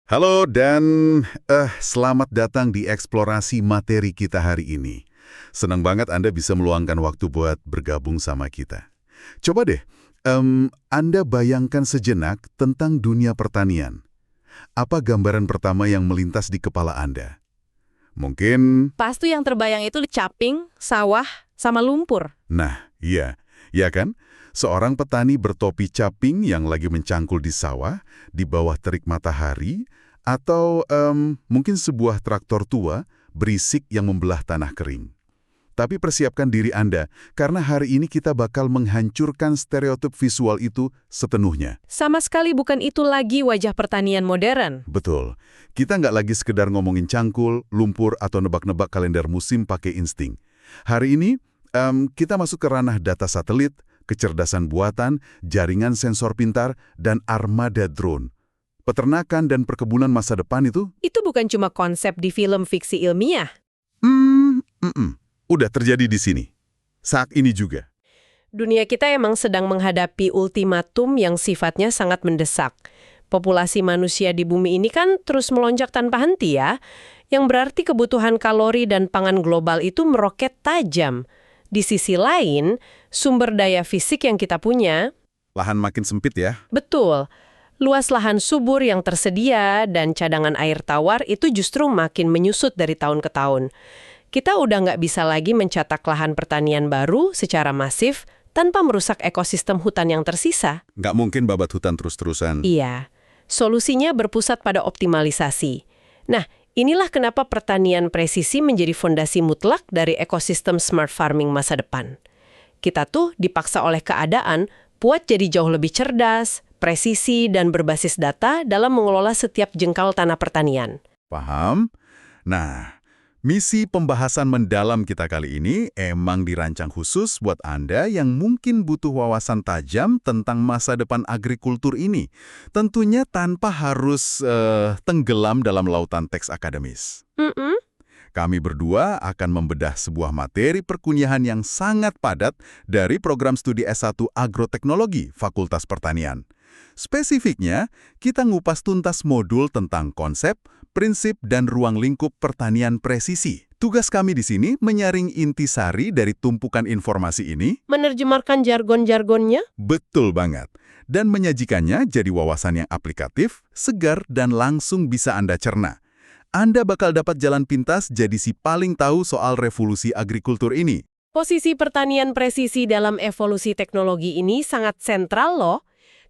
Halo dan selamat datang di eksplorasi materi kita hari ini. Senang banget Anda bisa meluangkan waktu buat bergabung sama kita. Coba deh, Anda bayangkan sejenak tentang dunia pertanian. Apa gambaran pertama yang melintas di kepala Anda? Mungkin, Pasti yang terbayang itu caping, sawah, sama lumpur. nah, iya, ya kan? Seorang petani bertopi caping yang lagi mencangkul di sawah, di bawah terik matahari, atau mungkin sebuah traktor tua berisik yang membelah tanah kering. Tapi persiapkan diri Anda, karena hari ini kita bakal menghancurkan stereotip visual itu sepenuhnya. Sama sekali bukan itu lagi wajah pertanian modern. Betul, kita nggak lagi sekedar ngomongin cangkul, lumpur, atau nebak-nebak kalender musim pakai insting. Hari ini, kita masuk ke ranah data satelit, kecerdasan buatan, jaringan sensor pintar, dan armada drone. Peternakan dan perkebunan masa depan itu, Itu bukan cuma konsep di film fiksi ilmiah. udah terjadi di sini. Saat ini juga. Dunia kita emang sedang menghadapi ultimatum yang sifatnya sangat mendesak. Populasi manusia di bumi ini kan terus melonjak tanpa henti ya, yang berarti kebutuhan kalori dan pangan global itu meroket tajam. Di sisi lain, sumber daya fisik yang kita punya, Lahan makin sempit ya. betul, luas lahan subur yang tersedia dan cadangan air tawar itu justru makin menyusut dari tahun ke tahun. Kita udah nggak bisa lagi mencetak lahan pertanian baru secara masif tanpa merusak ekosistem hutan yang tersisa. Nggak mungkin babat hutan terus-terusan. Iya, solusinya berpusat pada optimalisasi. Nah, inilah kenapa pertanian presisi menjadi fondasi mutlak dari ekosistem smart farming masa depan. Kita tuh dipaksa oleh keadaan buat jadi jauh lebih cerdas, presisi, dan berbasis data dalam mengelola setiap jengkal tanah pertanian. Paham? Nah, misi pembahasan mendalam kita kali ini emang dirancang khusus buat Anda yang mungkin butuh wawasan tajam tentang masa depan agrikultur ini. Tentunya tanpa harus tenggelam dalam lautan teks akademis. Mm-mm. Kami berdua akan membedah sebuah materi perkuliahan yang sangat padat dari program studi S1 Agroteknologi Fakultas Pertanian. Spesifiknya, kita ngupas tuntas modul tentang konsep, prinsip, dan ruang lingkup pertanian presisi. Tugas kami di sini menyaring intisari dari tumpukan informasi ini, Menerjemahkan jargon-jargonnya? betul banget, dan menyajikannya jadi wawasan yang aplikatif, segar, dan langsung bisa Anda cerna. Anda bakal dapat jalan pintas jadi si paling tahu soal revolusi agrikultur ini. Posisi pertanian presisi dalam evolusi teknologi ini sangat sentral loh.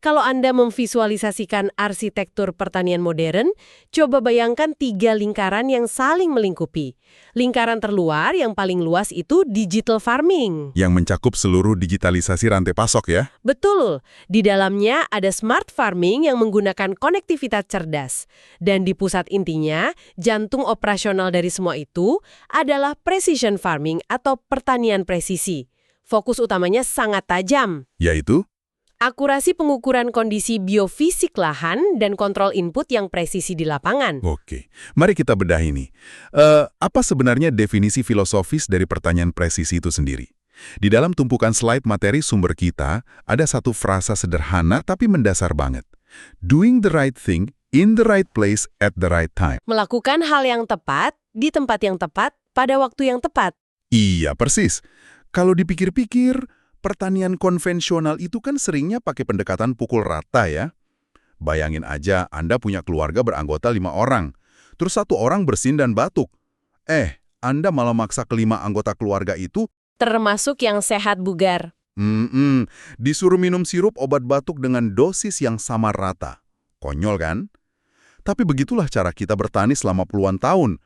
Kalau Anda memvisualisasikan arsitektur pertanian modern, coba bayangkan 3 lingkaran yang saling melingkupi. Lingkaran terluar yang paling luas itu digital farming. Yang mencakup seluruh digitalisasi rantai pasok ya. Betul, di dalamnya ada smart farming yang menggunakan konektivitas cerdas. Dan di pusat intinya, jantung operasional dari semua itu adalah precision farming atau pertanian presisi. Fokus utamanya sangat tajam. Yaitu, Akurasi pengukuran kondisi biofisik lahan dan kontrol input yang presisi di lapangan. oke, mari kita bedah ini. Apa sebenarnya definisi filosofis dari pertanian presisi itu sendiri? Di dalam tumpukan slide materi sumber kita, ada satu frasa sederhana tapi mendasar banget. Doing the right thing in the right place at the right time. Melakukan hal yang tepat, di tempat yang tepat, pada waktu yang tepat. Iya, persis. Kalau dipikir-pikir, pertanian konvensional itu kan seringnya pakai pendekatan pukul rata ya. Bayangin aja Anda punya keluarga beranggota 5 orang. Terus 1 orang bersin dan batuk. Anda malah maksa kelima anggota keluarga itu, Termasuk yang sehat bugar. disuruh minum sirup obat batuk dengan dosis yang sama rata. Konyol kan? Tapi begitulah cara kita bertani selama puluhan tahun.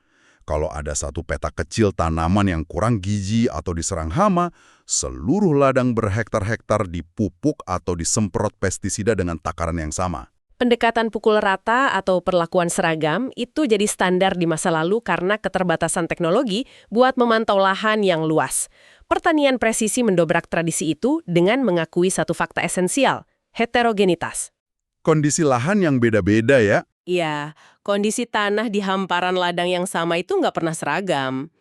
Kalau ada satu petak kecil tanaman yang kurang gizi atau diserang hama, seluruh ladang berhektar-hektar dipupuk atau disemprot pestisida dengan takaran yang sama. Pendekatan pukul rata atau perlakuan seragam itu jadi standar di masa lalu karena keterbatasan teknologi buat memantau lahan yang luas. Pertanian presisi mendobrak tradisi itu dengan mengakui satu fakta esensial, heterogenitas. Kondisi lahan yang beda-beda ya. Iya, kondisi tanah di hamparan ladang yang sama itu nggak pernah seragam.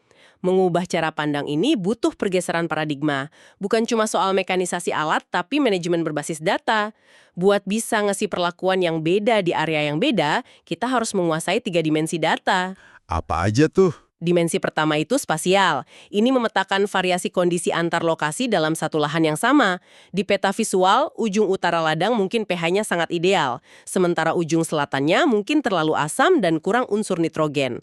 Mengubah cara pandang ini butuh pergeseran paradigma. Bukan cuma soal mekanisasi alat, tapi manajemen berbasis data. Buat bisa ngasih perlakuan yang beda di area yang beda, kita harus menguasai 3 dimensi data. Apa aja tuh? Dimensi pertama itu spasial. Ini memetakan variasi kondisi antar lokasi dalam satu lahan yang sama. Di peta visual, ujung utara ladang mungkin pH-nya sangat ideal, sementara ujung selatannya mungkin terlalu asam dan kurang unsur nitrogen.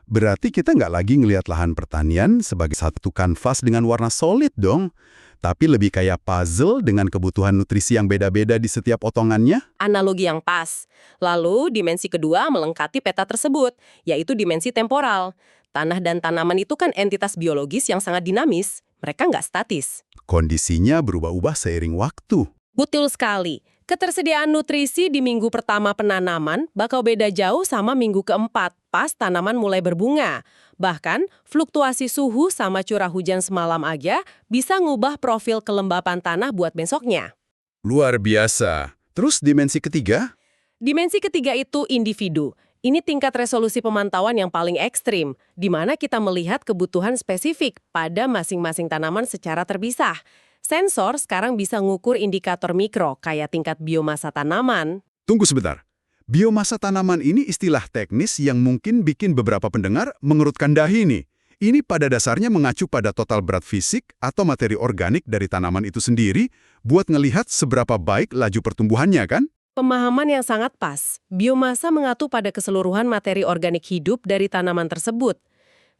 Berarti kita nggak lagi ngelihat lahan pertanian sebagai satu kanvas dengan warna solid dong, tapi lebih kayak puzzle dengan kebutuhan nutrisi yang beda-beda di setiap potongannya? Analogi yang pas. Lalu, dimensi kedua melengkapi peta tersebut, yaitu dimensi temporal. Tanah dan tanaman itu kan entitas biologis yang sangat dinamis. Mereka nggak statis. Kondisinya berubah-ubah seiring waktu. Betul sekali. Ketersediaan nutrisi di minggu pertama penanaman bakal beda jauh sama minggu keempat, pas tanaman mulai berbunga. Bahkan, fluktuasi suhu sama curah hujan semalam aja bisa ngubah profil kelembapan tanah buat besoknya. Luar biasa. Terus dimensi ketiga? Dimensi ketiga itu individu. Ini tingkat resolusi pemantauan yang paling ekstrim, di mana kita melihat kebutuhan spesifik pada masing-masing tanaman secara terpisah. Sensor sekarang bisa ngukur indikator mikro, kayak tingkat biomasa tanaman. Tunggu sebentar. Biomasa tanaman ini istilah teknis yang mungkin bikin beberapa pendengar mengerutkan dahi nih. Ini pada dasarnya mengacu pada total berat fisik atau materi organik dari tanaman itu sendiri buat ngelihat seberapa baik laju pertumbuhannya kan? Pemahaman yang sangat pas. Biomasa mengacu pada keseluruhan materi organik hidup dari tanaman tersebut.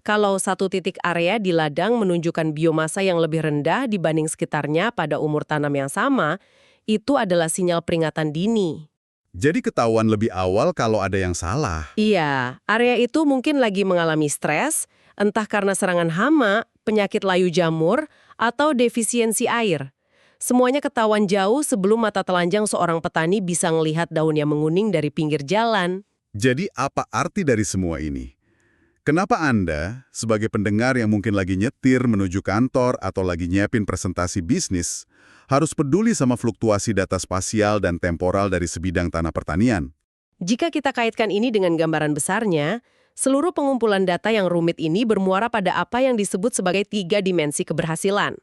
Kalau satu titik area di ladang menunjukkan biomasa yang lebih rendah dibanding sekitarnya pada umur tanam yang sama, itu adalah sinyal peringatan dini. Jadi ketahuan lebih awal kalau ada yang salah. Iya, area itu mungkin lagi mengalami stres, entah karena serangan hama, penyakit layu jamur, atau defisiensi air. Semuanya ketahuan jauh sebelum mata telanjang seorang petani bisa melihat daun yang menguning dari pinggir jalan. Jadi apa arti dari semua ini? Kenapa Anda, sebagai pendengar yang mungkin lagi nyetir menuju kantor atau lagi nyiapin presentasi bisnis, harus peduli sama fluktuasi data spasial dan temporal dari sebidang tanah pertanian? Jika kita kaitkan ini dengan gambaran besarnya, seluruh pengumpulan data yang rumit ini bermuara pada apa yang disebut sebagai 3 dimensi keberhasilan.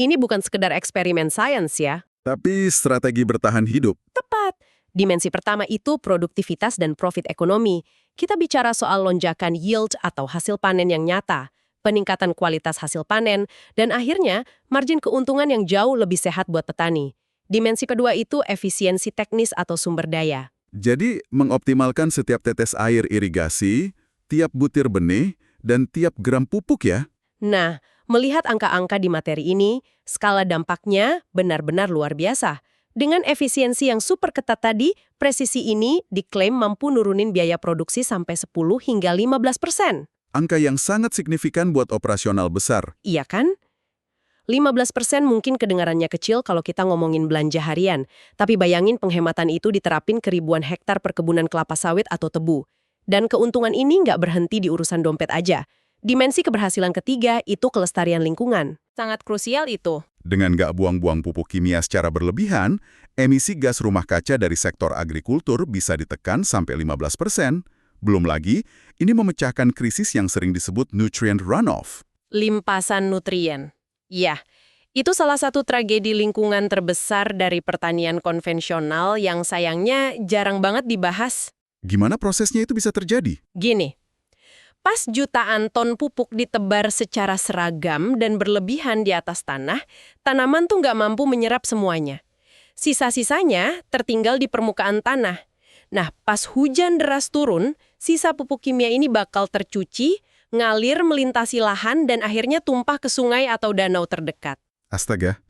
Ini bukan sekedar eksperimen sains ya. Tapi strategi bertahan hidup. Tepat. Dimensi pertama itu produktivitas dan profit ekonomi. Kita bicara soal lonjakan yield atau hasil panen yang nyata, peningkatan kualitas hasil panen, dan akhirnya margin keuntungan yang jauh lebih sehat buat petani. Dimensi kedua itu efisiensi teknis atau sumber daya. Jadi mengoptimalkan setiap tetes air irigasi, tiap butir benih, dan tiap gram pupuk ya? Nah, melihat angka-angka di materi ini, skala dampaknya benar-benar luar biasa. Dengan efisiensi yang super ketat tadi, presisi ini diklaim mampu nurunin biaya produksi sampai 10 hingga 15%. Angka yang sangat signifikan buat operasional besar. Iya kan? 15% mungkin kedengarannya kecil kalau kita ngomongin belanja harian, tapi bayangin penghematan itu diterapin ke ribuan hektar perkebunan kelapa sawit atau tebu. Dan keuntungan ini nggak berhenti di urusan dompet aja. Dimensi keberhasilan ketiga itu kelestarian lingkungan. Sangat krusial itu. Dengan nggak buang-buang pupuk kimia secara berlebihan, emisi gas rumah kaca dari sektor agrikultur bisa ditekan sampai 15%. Belum lagi, ini memecahkan krisis yang sering disebut nutrient runoff. Limpasan nutrien. Ya, itu salah satu tragedi lingkungan terbesar dari pertanian konvensional yang sayangnya jarang banget dibahas. Gimana prosesnya itu bisa terjadi? Gini, pas jutaan ton pupuk ditebar secara seragam dan berlebihan di atas tanah, tanaman tuh nggak mampu menyerap semuanya. Sisa-sisanya tertinggal di permukaan tanah. Nah, pas hujan deras turun, sisa pupuk kimia ini bakal tercuci, ngalir melintasi lahan, dan akhirnya tumpah ke sungai atau danau terdekat. Astaga.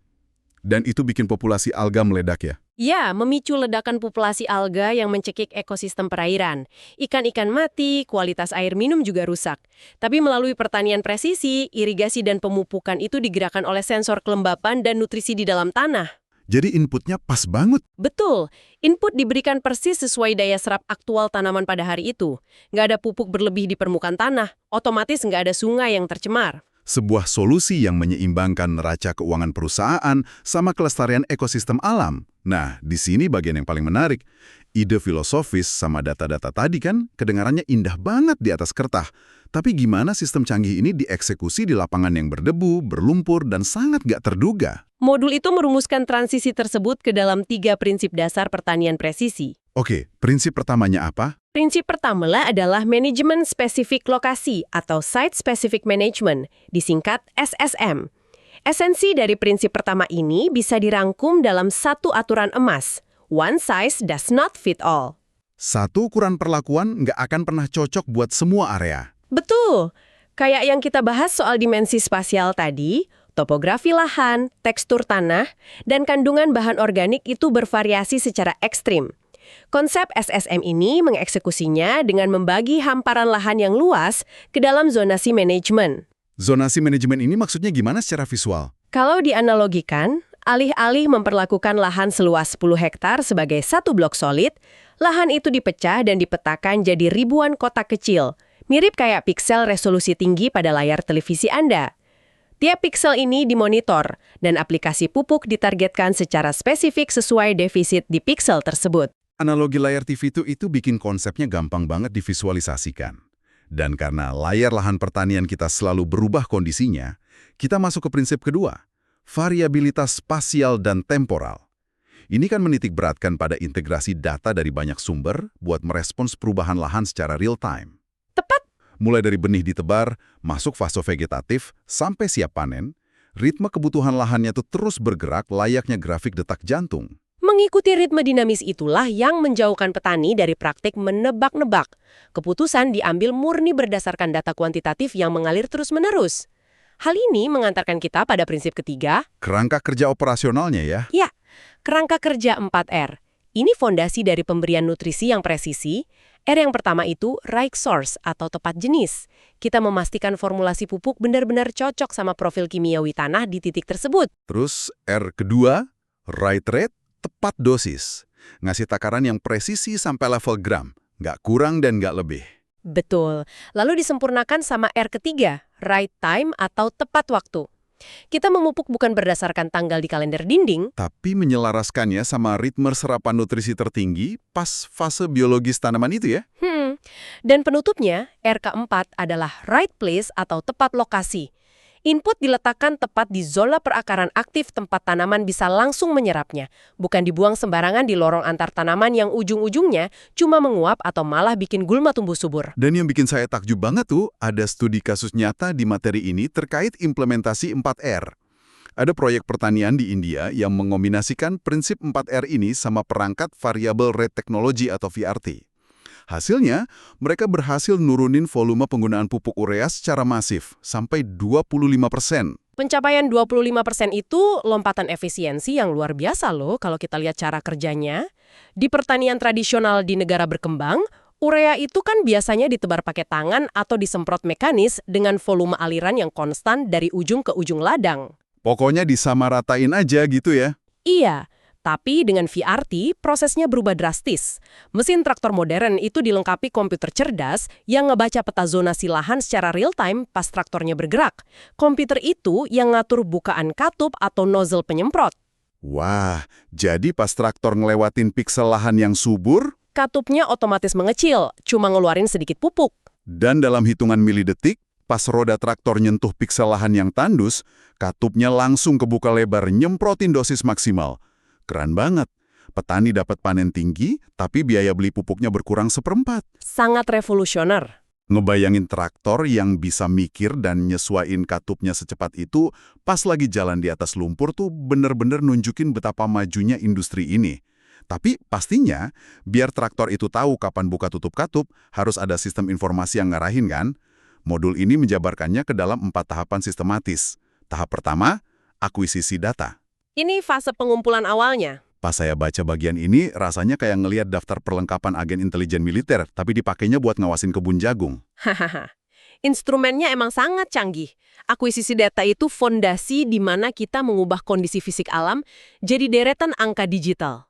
Dan itu bikin populasi alga meledak ya? Ya, memicu ledakan populasi alga yang mencekik ekosistem perairan. Ikan-ikan mati, kualitas air minum juga rusak. Tapi melalui pertanian presisi, irigasi dan pemupukan itu digerakkan oleh sensor kelembapan dan nutrisi di dalam tanah. Jadi inputnya pas banget. Betul, input diberikan persis sesuai daya serap aktual tanaman pada hari itu. Nggak ada pupuk berlebih di permukaan tanah, otomatis nggak ada sungai yang tercemar. Sebuah solusi yang menyeimbangkan neraca keuangan perusahaan sama kelestarian ekosistem alam. Nah, di sini bagian yang paling menarik. Ide filosofis sama data-data tadi kan kedengarannya indah banget di atas kertas. Tapi gimana sistem canggih ini dieksekusi di lapangan yang berdebu, berlumpur, dan sangat gak terduga? Modul itu merumuskan transisi tersebut ke dalam 3 prinsip dasar pertanian presisi. Oke, prinsip pertamanya apa? Prinsip pertama adalah manajemen spesifik lokasi atau Site Specific Management, disingkat SSM. Esensi dari prinsip pertama ini bisa dirangkum dalam satu aturan emas. One size does not fit all. Satu ukuran perlakuan nggak akan pernah cocok buat semua area. Betul. Kayak yang kita bahas soal dimensi spasial tadi, topografi lahan, tekstur tanah, dan kandungan bahan organik itu bervariasi secara ekstrim. Konsep SSM ini mengeksekusinya dengan membagi hamparan lahan yang luas ke dalam zonasi manajemen. Zonasi manajemen ini maksudnya gimana secara visual? Kalau dianalogikan, alih-alih memperlakukan lahan seluas 10 hektar sebagai satu blok solid, lahan itu dipecah dan dipetakan jadi ribuan kotak kecil, mirip kayak piksel resolusi tinggi pada layar televisi Anda. Tiap piksel ini dimonitor, dan aplikasi pupuk ditargetkan secara spesifik sesuai defisit di piksel tersebut. Analogi layar TV itu bikin konsepnya gampang banget divisualisasikan. Dan karena layar lahan pertanian kita selalu berubah kondisinya, kita masuk ke prinsip kedua, variabilitas spasial dan temporal. Ini kan menitik beratkan pada integrasi data dari banyak sumber buat merespons perubahan lahan secara real time. Tepat. Mulai dari benih ditebar, masuk fase vegetatif, sampai siap panen, ritme kebutuhan lahannya tuh terus bergerak layaknya grafik detak jantung. Mengikuti ritme dinamis itulah yang menjauhkan petani dari praktik menebak-nebak. Keputusan diambil murni berdasarkan data kuantitatif yang mengalir terus-menerus. Hal ini mengantarkan kita pada prinsip ketiga. Kerangka kerja operasionalnya ya? Ya, kerangka kerja 4R. Ini fondasi dari pemberian nutrisi yang presisi. R yang pertama itu right source atau tepat jenis. Kita memastikan formulasi pupuk benar-benar cocok sama profil kimiawi tanah di titik tersebut. Terus R kedua, right rate, tepat dosis. Ngasih takaran yang presisi sampai level gram, nggak kurang dan nggak lebih. Betul. Lalu disempurnakan sama R ketiga, right time atau tepat waktu. Kita memupuk bukan berdasarkan tanggal di kalender dinding, Tapi menyelaraskannya sama ritme serapan nutrisi tertinggi pas fase biologis tanaman itu ya? Dan penutupnya, R keempat adalah right place atau tepat lokasi. Input diletakkan tepat di zona perakaran aktif tempat tanaman bisa langsung menyerapnya, bukan dibuang sembarangan di lorong antar tanaman yang ujung-ujungnya cuma menguap atau malah bikin gulma tumbuh subur. Dan yang bikin saya takjub banget tuh, ada studi kasus nyata di materi ini terkait implementasi 4R. Ada proyek pertanian di India yang mengombinasikan prinsip 4R ini sama perangkat Variable Rate Technology atau VRT. Hasilnya, mereka berhasil nurunin volume penggunaan pupuk urea secara masif, sampai 25%. Pencapaian 25% itu lompatan efisiensi yang luar biasa loh kalau kita lihat cara kerjanya. Di pertanian tradisional di negara berkembang, urea itu kan biasanya ditebar pakai tangan atau disemprot mekanis dengan volume aliran yang konstan dari ujung ke ujung ladang. Pokoknya disamaratain aja gitu ya. Iya. Tapi dengan VRT, prosesnya berubah drastis. Mesin traktor modern itu dilengkapi komputer cerdas yang ngebaca peta zonasi lahan secara real-time pas traktornya bergerak. Komputer itu yang ngatur bukaan katup atau nozzle penyemprot. Wah, jadi pas traktor ngelewatin piksel lahan yang subur, Katupnya otomatis mengecil, cuma ngeluarin sedikit pupuk. dan dalam hitungan milidetik, pas roda traktor nyentuh piksel lahan yang tandus, katupnya langsung kebuka lebar nyemprotin dosis maksimal. Keren banget. Petani dapat panen tinggi, tapi biaya beli pupuknya berkurang 1/4. Sangat revolusioner. Ngebayangin traktor yang bisa mikir dan nyesuaiin katupnya secepat itu, pas lagi jalan di atas lumpur tuh bener-bener nunjukin betapa majunya industri ini. Tapi pastinya, biar traktor itu tahu kapan buka tutup katup, harus ada sistem informasi yang ngarahin kan? Modul ini menjabarkannya ke dalam 4 tahapan sistematis. Tahap pertama, akuisisi data. Ini fase pengumpulan awalnya. Pas saya baca bagian ini, rasanya kayak ngelihat daftar perlengkapan agen intelijen militer, tapi dipakainya buat ngawasin kebun jagung. Hahaha. Instrumennya emang sangat canggih. Akuisisi data itu fondasi di mana kita mengubah kondisi fisik alam jadi deretan angka digital.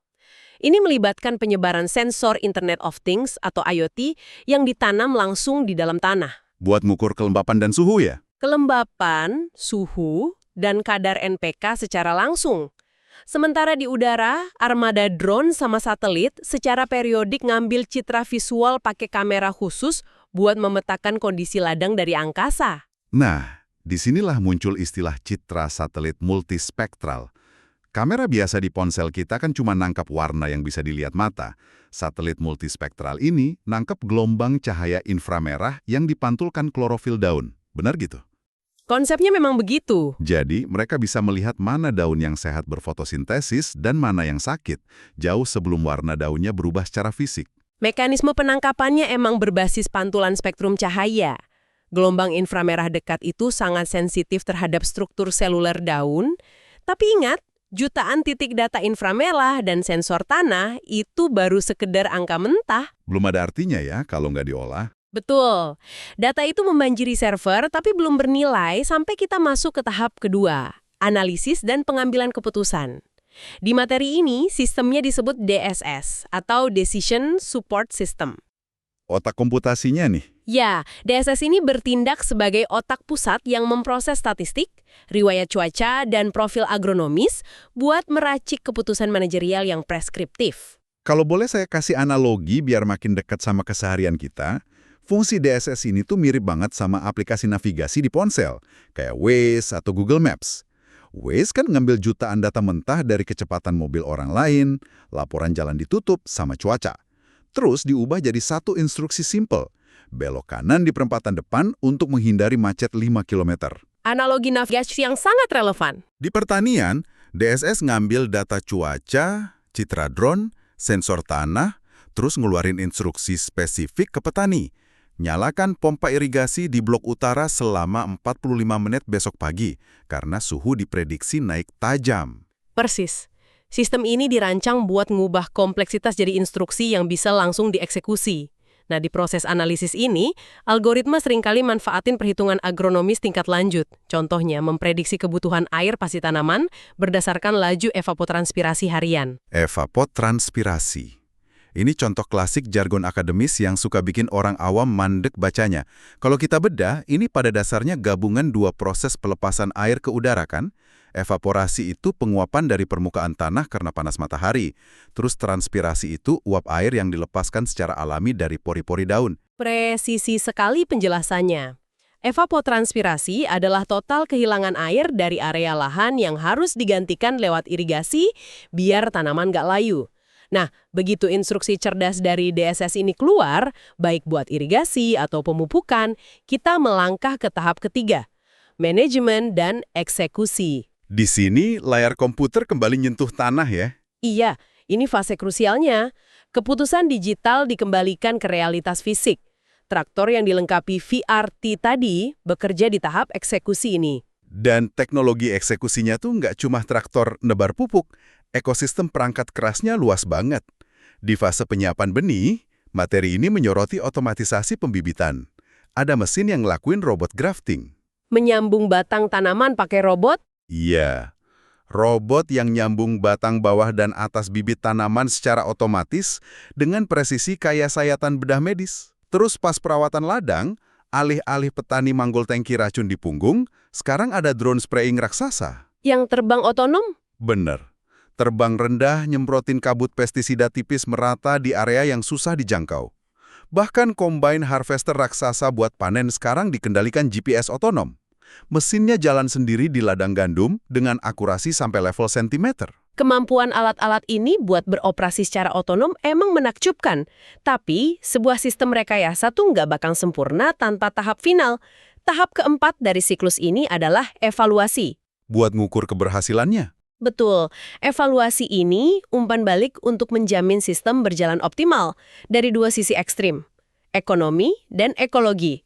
Ini melibatkan penyebaran sensor Internet of Things atau IoT yang ditanam langsung di dalam tanah. Buat ngukur kelembapan dan suhu ya? Kelembapan, suhu, dan kadar NPK secara langsung. Sementara di udara, armada drone sama satelit secara periodik ngambil citra visual pakai kamera khusus buat memetakan kondisi ladang dari angkasa. Nah, disinilah muncul istilah citra satelit multispektral. Kamera biasa di ponsel kita kan cuma nangkap warna yang bisa dilihat mata. Satelit multispektral ini nangkap gelombang cahaya inframerah yang dipantulkan klorofil daun. Benar gitu? Konsepnya memang begitu. Jadi, mereka bisa melihat mana daun yang sehat berfotosintesis dan mana yang sakit, jauh sebelum warna daunnya berubah secara fisik. Mekanisme penangkapannya emang berbasis pantulan spektrum cahaya. Gelombang inframerah dekat itu sangat sensitif terhadap struktur seluler daun. Tapi ingat, jutaan titik data inframerah dan sensor tanah itu baru sekedar angka mentah. Belum ada artinya ya kalau nggak diolah. Betul. Data itu membanjiri server tapi belum bernilai sampai kita masuk ke tahap kedua, analisis dan pengambilan keputusan. Di materi ini, sistemnya disebut DSS atau Decision Support System. Otak komputasinya nih. Ya, DSS ini bertindak sebagai otak pusat yang memproses statistik, riwayat cuaca, dan profil agronomis buat meracik keputusan manajerial yang preskriptif. Kalau boleh saya kasih analogi biar makin dekat sama keseharian kita, fungsi DSS ini tuh mirip banget sama aplikasi navigasi di ponsel, kayak Waze atau Google Maps. Waze kan ngambil jutaan data mentah dari kecepatan mobil orang lain, laporan jalan ditutup, sama cuaca. Terus diubah jadi satu instruksi simple, belok kanan di perempatan depan untuk menghindari macet 5 km. Analogi navigasi yang sangat relevan. Di pertanian, DSS ngambil data cuaca, citra drone, sensor tanah, terus ngeluarin instruksi spesifik ke petani. Nyalakan pompa irigasi di blok utara selama 45 menit besok pagi, karena suhu diprediksi naik tajam. Persis. Sistem ini dirancang buat ngubah kompleksitas jadi instruksi yang bisa langsung dieksekusi. Nah, di proses analisis ini, algoritma seringkali manfaatin perhitungan agronomis tingkat lanjut. Contohnya, memprediksi kebutuhan air pasti tanaman berdasarkan laju evapotranspirasi harian. Evapotranspirasi. Ini contoh klasik jargon akademis yang suka bikin orang awam mandek bacanya. Kalau kita bedah, ini pada dasarnya gabungan dua proses pelepasan air ke udara kan? Evaporasi itu penguapan dari permukaan tanah karena panas matahari. Terus transpirasi itu uap air yang dilepaskan secara alami dari pori-pori daun. Presisi sekali penjelasannya. Evapotranspirasi adalah total kehilangan air dari area lahan yang harus digantikan lewat irigasi biar tanaman nggak layu. Nah, begitu instruksi cerdas dari DSS ini keluar, baik buat irigasi atau pemupukan, kita melangkah ke tahap ketiga, manajemen dan eksekusi. Di sini, layar komputer kembali nyentuh tanah ya? Iya, ini fase krusialnya. Keputusan digital dikembalikan ke realitas fisik. Traktor yang dilengkapi VRT tadi bekerja di tahap eksekusi ini. Dan teknologi eksekusinya tuh nggak cuma traktor nebar pupuk, ekosistem perangkat kerasnya luas banget. Di fase penyiapan benih, materi ini menyoroti otomatisasi pembibitan. Ada mesin yang ngelakuin robot grafting. Menyambung batang tanaman pakai robot? Iya, robot yang nyambung batang bawah dan atas bibit tanaman secara otomatis dengan presisi kayak sayatan bedah medis. Terus pas perawatan ladang, alih-alih petani manggol tangki racun di punggung, sekarang ada drone spraying raksasa. Yang terbang otonom? Bener. Terbang rendah nyemprotin kabut pestisida tipis merata di area yang susah dijangkau. Bahkan combine harvester raksasa buat panen sekarang dikendalikan GPS otonom. Mesinnya jalan sendiri di ladang gandum dengan akurasi sampai level sentimeter. Kemampuan alat-alat ini buat beroperasi secara otonom emang menakjubkan. Tapi, sebuah sistem rekayasa tuh nggak bakal sempurna tanpa tahap final. Tahap keempat dari siklus ini adalah evaluasi. Buat ngukur keberhasilannya. Betul, evaluasi ini umpan balik untuk menjamin sistem berjalan optimal dari dua sisi ekstrim, ekonomi dan ekologi.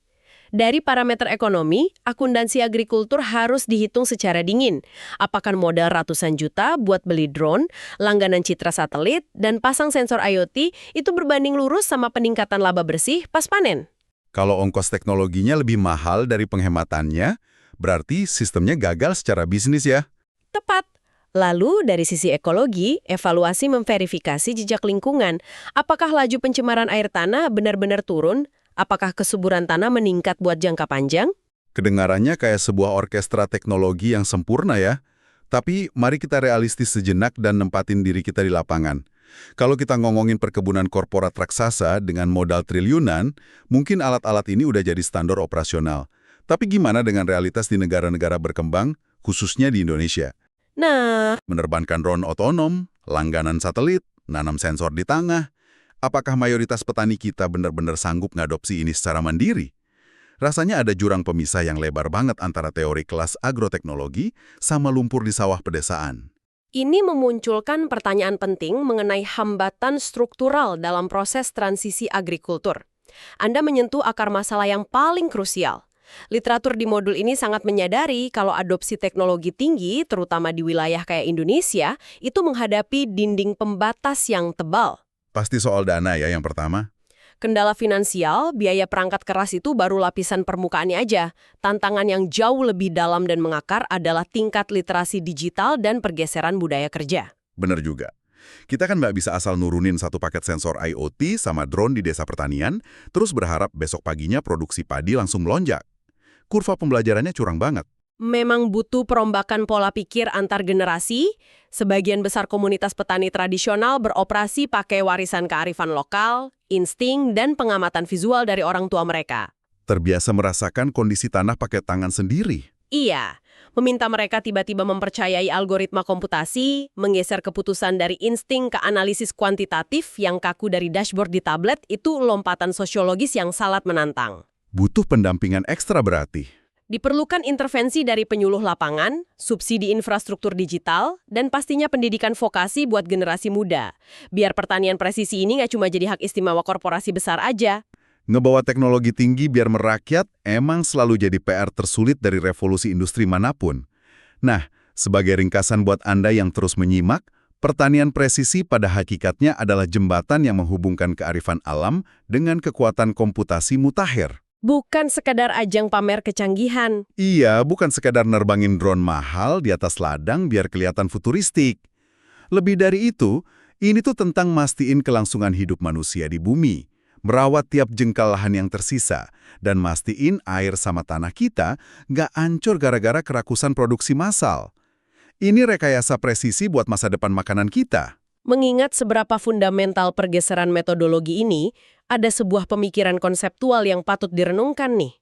Dari parameter ekonomi, akuntansi agrikultur harus dihitung secara dingin. Apakah modal ratusan juta buat beli drone, langganan citra satelit, dan pasang sensor IoT itu berbanding lurus sama peningkatan laba bersih pas panen? Kalau ongkos teknologinya lebih mahal dari penghematannya, berarti sistemnya gagal secara bisnis ya? Tepat. Lalu, dari sisi ekologi, evaluasi memverifikasi jejak lingkungan. Apakah laju pencemaran air tanah benar-benar turun? Apakah kesuburan tanah meningkat buat jangka panjang? Kedengarannya kayak sebuah orkestra teknologi yang sempurna ya. Tapi mari kita realistis sejenak dan nempatin diri kita di lapangan. Kalau kita ngomongin perkebunan korporat raksasa dengan modal triliunan, mungkin alat-alat ini udah jadi standar operasional. Tapi gimana dengan realitas di negara-negara berkembang, khususnya di Indonesia? Nah, Menerbangkan drone otonom, langganan satelit, nanam sensor di tanah. Apakah mayoritas petani kita benar-benar sanggup ngadopsi ini secara mandiri? Rasanya ada jurang pemisah yang lebar banget antara teori kelas agroteknologi sama lumpur di sawah pedesaan. ini memunculkan pertanyaan penting mengenai hambatan struktural dalam proses transisi agrikultur. Anda menyentuh akar masalah yang paling krusial. Literatur di modul ini sangat menyadari kalau adopsi teknologi tinggi, terutama di wilayah kayak Indonesia, itu menghadapi dinding pembatas yang tebal. Pasti soal dana ya yang pertama. Kendala finansial, biaya perangkat keras itu baru lapisan permukaannya aja. Tantangan yang jauh lebih dalam dan mengakar adalah tingkat literasi digital dan pergeseran budaya kerja. Bener juga. Kita kan nggak bisa asal nurunin satu paket sensor IoT sama drone di desa pertanian, terus berharap besok paginya produksi padi langsung melonjak. Kurva pembelajarannya curang banget. Memang butuh perombakan pola pikir antar generasi. Sebagian besar komunitas petani tradisional beroperasi pakai warisan kearifan lokal, insting, dan pengamatan visual dari orang tua mereka. Terbiasa merasakan kondisi tanah pakai tangan sendiri. Iya, meminta mereka tiba-tiba mempercayai algoritma komputasi, menggeser keputusan dari insting ke analisis kuantitatif yang kaku dari dashboard di tablet itu lompatan sosiologis yang sangat menantang. Butuh pendampingan ekstra berarti. Diperlukan intervensi dari penyuluh lapangan, subsidi infrastruktur digital, dan pastinya pendidikan vokasi buat generasi muda. Biar pertanian presisi ini nggak cuma jadi hak istimewa korporasi besar aja. Ngebawa teknologi tinggi biar merakyat emang selalu jadi PR tersulit dari revolusi industri manapun. Nah, sebagai ringkasan buat Anda yang terus menyimak, pertanian presisi pada hakikatnya adalah jembatan yang menghubungkan kearifan alam dengan kekuatan komputasi mutakhir. Bukan sekadar ajang pamer kecanggihan. Iya, bukan sekadar nerbangin drone mahal di atas ladang biar kelihatan futuristik. Lebih dari itu, ini tuh tentang mastiin kelangsungan hidup manusia di bumi, merawat tiap jengkal lahan yang tersisa, dan mastiin air sama tanah kita nggak hancur gara-gara kerakusan produksi massal. Ini rekayasa presisi buat masa depan makanan kita. Mengingat seberapa fundamental pergeseran metodologi ini, ada sebuah pemikiran konseptual yang patut direnungkan nih.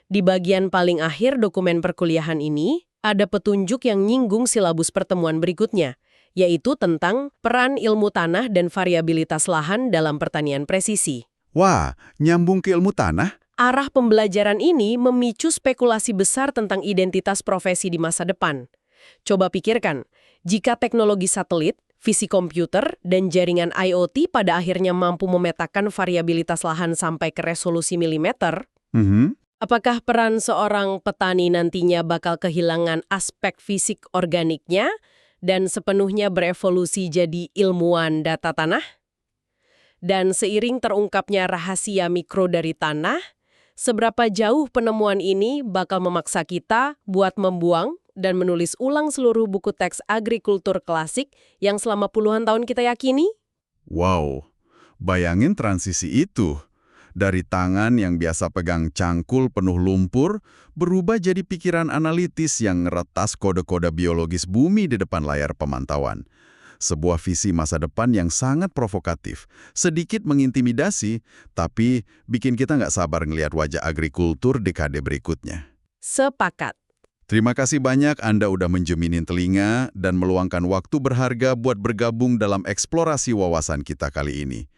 Di bagian paling akhir dokumen perkuliahan ini, ada petunjuk yang nyinggung silabus pertemuan berikutnya, yaitu tentang peran ilmu tanah dan variabilitas lahan dalam pertanian presisi. Wah, nyambung ke ilmu tanah? Arah pembelajaran ini memicu spekulasi besar tentang identitas profesi di masa depan. Coba pikirkan, jika teknologi satelit, visi komputer, dan jaringan IoT pada akhirnya mampu memetakan variabilitas lahan sampai ke resolusi milimeter, apakah peran seorang petani nantinya bakal kehilangan aspek fisik organiknya dan sepenuhnya berevolusi jadi ilmuwan data tanah? Dan seiring terungkapnya rahasia mikro dari tanah, seberapa jauh penemuan ini bakal memaksa kita buat membuang dan menulis ulang seluruh buku teks agrikultur klasik yang selama puluhan tahun kita yakini? Wow, bayangin transisi itu. Dari tangan yang biasa pegang cangkul penuh lumpur, berubah jadi pikiran analitis yang ngeretas kode-kode biologis bumi di depan layar pemantauan. Sebuah visi masa depan yang sangat provokatif, sedikit mengintimidasi, tapi bikin kita nggak sabar ngelihat wajah agrikultur dekade berikutnya. Sepakat. Terima kasih banyak Anda udah menjeminin telinga dan meluangkan waktu berharga buat bergabung dalam eksplorasi wawasan kita kali ini.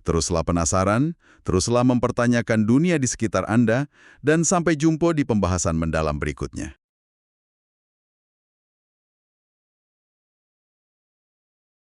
Teruslah penasaran, teruslah mempertanyakan dunia di sekitar Anda, dan sampai jumpa di pembahasan mendalam berikutnya.